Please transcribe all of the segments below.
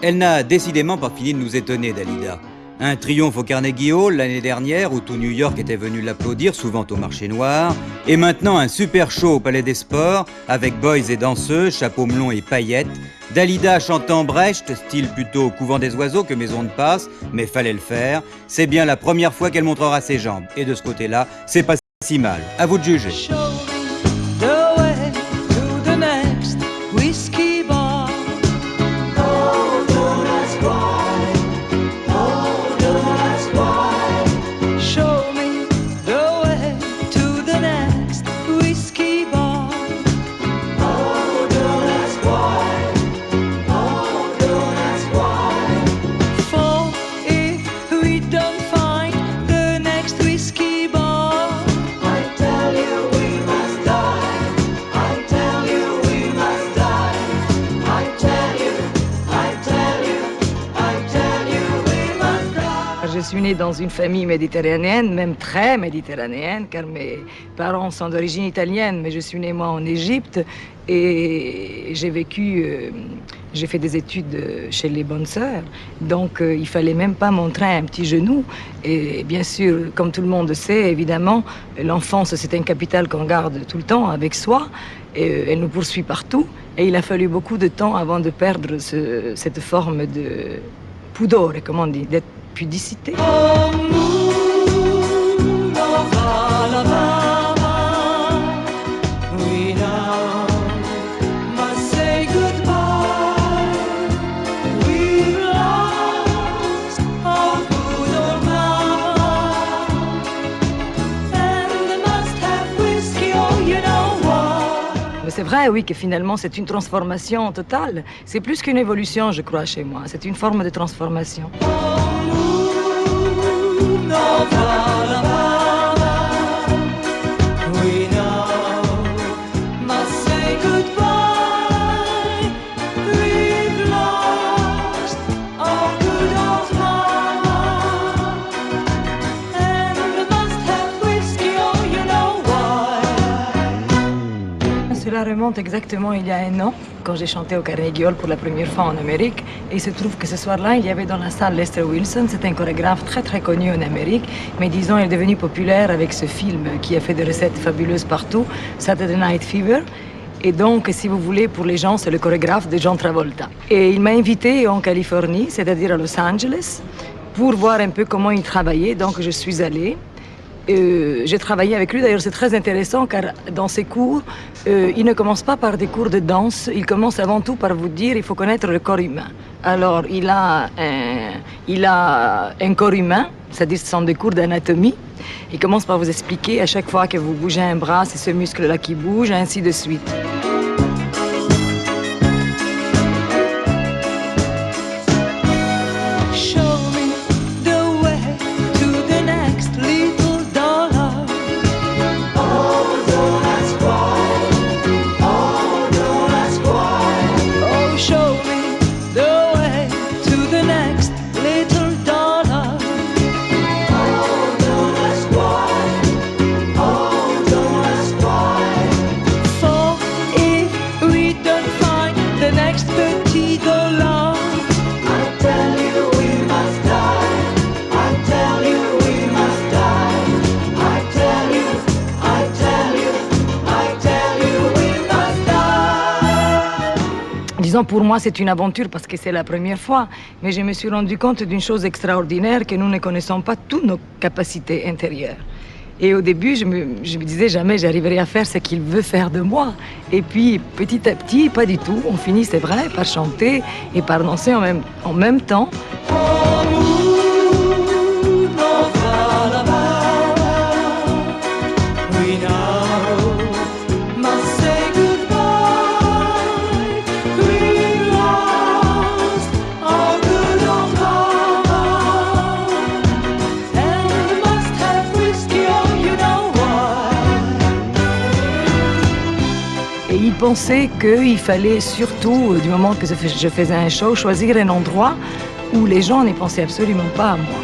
Elle n'a décidément pas fini de nous étonner, Dalida. Un triomphe au Carnegie Hall l'année dernière où tout New York était venu l'applaudir, souvent au marché noir. Et maintenant un super show au Palais des Sports avec boys et danseuses, chapeaux melons et paillettes. Dalida chantant Brecht, style plutôt couvent des oiseaux que maison de passe, mais fallait le faire. C'est bien la première fois qu'elle montrera ses jambes. Et de ce côté-là, c'est pas si mal. À vous de juger. Je suis née dans une famille méditerranéenne, même très méditerranéenne, car mes parents sont d'origine italienne, mais je suis née moi en Égypte et j'ai fait des études chez les bonnes sœurs, donc il fallait même pas montrer un petit genou. Et bien sûr, comme tout le monde sait, évidemment, l'enfance c'est un capital qu'on garde tout le temps avec soi, et elle nous poursuit partout, et il a fallu beaucoup de temps avant de perdre cette forme de pudore, comme on dit, d'être pudicité. C'est vrai, oui, que finalement, c'est une transformation totale. C'est plus qu'une évolution, je crois, chez moi. C'est une forme de transformation. Cela remonte exactement il y a un an, quand j'ai chanté au Carnegie Hall pour la première fois en Amérique. Et il se trouve que ce soir-là, il y avait dans la salle Lester Wilson. C'est un chorégraphe très très connu en Amérique, mais disons, il est devenu populaire avec ce film qui a fait des recettes fabuleuses partout, Saturday Night Fever. Et donc, si vous voulez, pour les gens, c'est le chorégraphe de John Travolta. Et il m'a invité en Californie, c'est-à-dire à Los Angeles, pour voir un peu comment il travaillait. Donc, je suis allée. J'ai travaillé avec lui, d'ailleurs c'est très intéressant car dans ses cours, il ne commence pas par des cours de danse, il commence avant tout par vous dire il faut connaître le corps humain. Alors il a un corps humain, c'est-à-dire ce sont des cours d'anatomie. Il commence par vous expliquer à chaque fois que vous bougez un bras, c'est ce muscle-là qui bouge, ainsi de suite. Disons, pour moi, c'est une aventure parce que c'est la première fois, mais je me suis rendu compte d'une chose extraordinaire, que nous ne connaissons pas toutes nos capacités intérieures. Et au début, je me disais jamais j'arriverai à faire ce qu'il veut faire de moi. Et puis, petit à petit, pas du tout. On finit, c'est vrai, par chanter et par danser en même temps. Il pensait qu'il fallait surtout, du moment que je faisais un show, choisir un endroit où les gens n'y pensaient absolument pas à moi.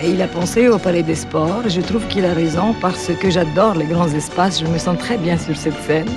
Et il a pensé au Palais des Sports. Je trouve qu'il a raison parce que j'adore les grands espaces. Je me sens très bien sur cette scène.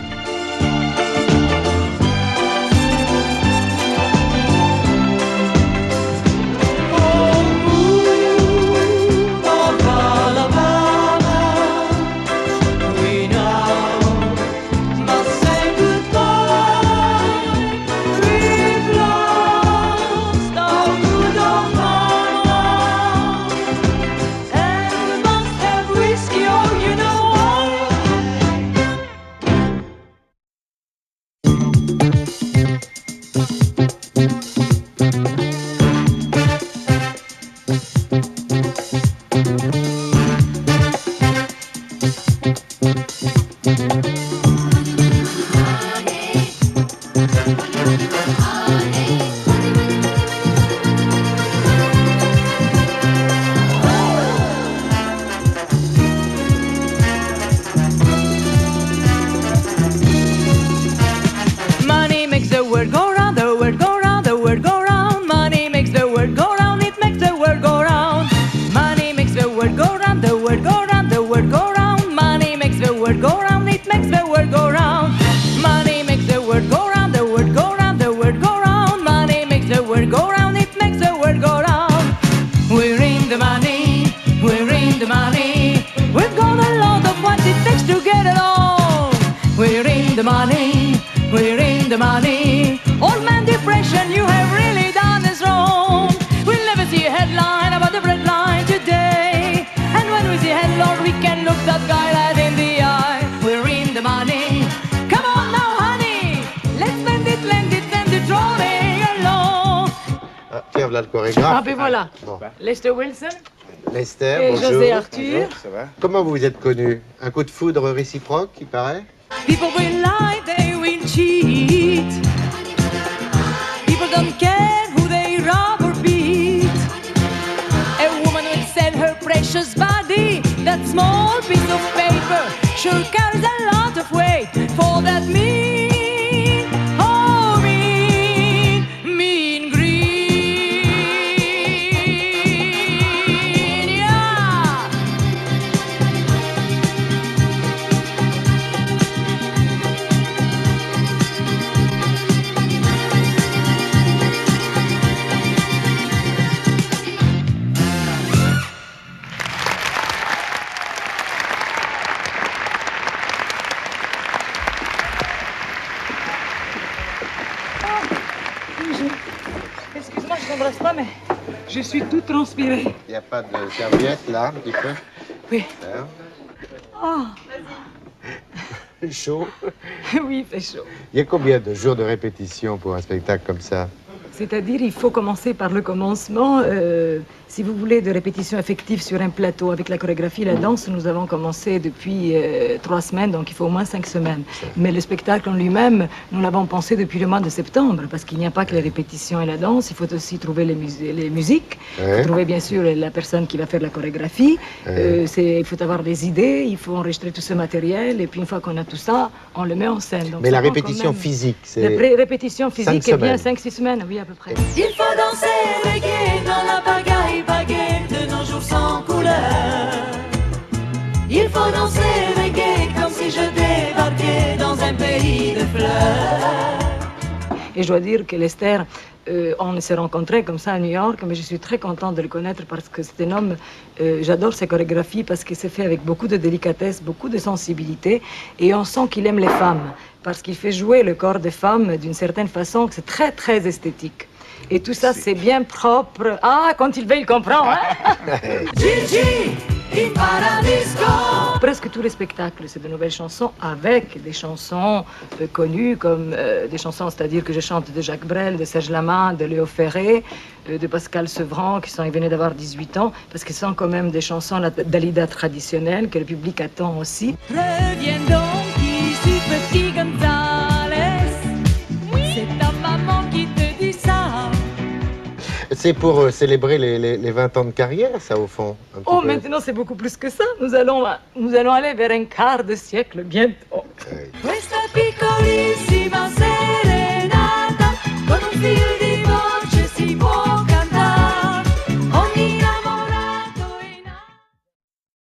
voilà le chorégraphe. Ah ben voilà, Bon. Lester Wilson Lester, et bonjour. José Arthur. Ça va? Comment vous vous êtes connus? Un coup de foudre réciproque, il paraît? People will lie, they will cheat. People don't care who they rob or beat. A woman will sell her precious body. That small piece of paper sure carries a lot of weight for that mean, oh mean green. Yeah. Excuse-moi, je t'embrasse pas, mais je suis toute transpirée. Il n'y a pas de serviette là, un petit peu? Oui. Hein? Oh, Chaud. oui, il fait chaud. Il y a combien de jours de répétition pour un spectacle comme ça? C'est-à-dire, il faut commencer par le commencement. Si vous voulez de répétitions effectives sur un plateau avec la chorégraphie et la danse, nous avons commencé depuis 3 semaines, donc il faut au moins 5 semaines. Mais le spectacle en lui-même, nous l'avons pensé depuis le mois de septembre, parce qu'il n'y a pas que les répétitions et la danse, il faut aussi trouver les musiques, il Ouais. faut trouver bien sûr la personne qui va faire la chorégraphie, il faut avoir des idées, il faut enregistrer tout ce matériel, et puis une fois qu'on a tout ça, on le met en scène. Donc Mais ça la prend quand répétition même- physique, La c'est... répétition physique est bien 5-6 semaines, oui, à peu près. Il faut danser reggae dans la pagaille baguette de nos jours sans couleur. Il faut danser reggae comme si je débarquais dans un pays de fleurs. Et je dois dire que Lester, on s'est rencontrés comme ça à New York, mais je suis très contente de le connaître parce que c'est un homme, j'adore ses chorégraphies parce que c'est fait avec beaucoup de délicatesse, beaucoup de sensibilité, et on sent qu'il aime les femmes, parce qu'il fait jouer le corps des femmes d'une certaine façon, que c'est très, très esthétique. Et tout ça, c'est bien propre. Ah, quand il veut, il comprend, hein? Gigi, in paradisco. Presque tous les spectacles, c'est de nouvelles chansons avec des chansons connues comme des chansons, c'est-à-dire que je chante de Jacques Brel, de Serge Lama, de Léo Ferré, de Pascal Sevran, ils venaient d'avoir 18 ans, parce que ce sont quand même des chansons d'Alida traditionnelles que le public attend aussi. Reviens donc ici, petit Gonzales. C'est ta maman qui te dit ça. C'est pour célébrer les 20 ans de carrière, ça, au fond? Un petit Oh, peu. maintenant c'est beaucoup plus que ça. Nous allons aller vers un quart de siècle bientôt. Ouais. Questa piccolissima serenata con un fil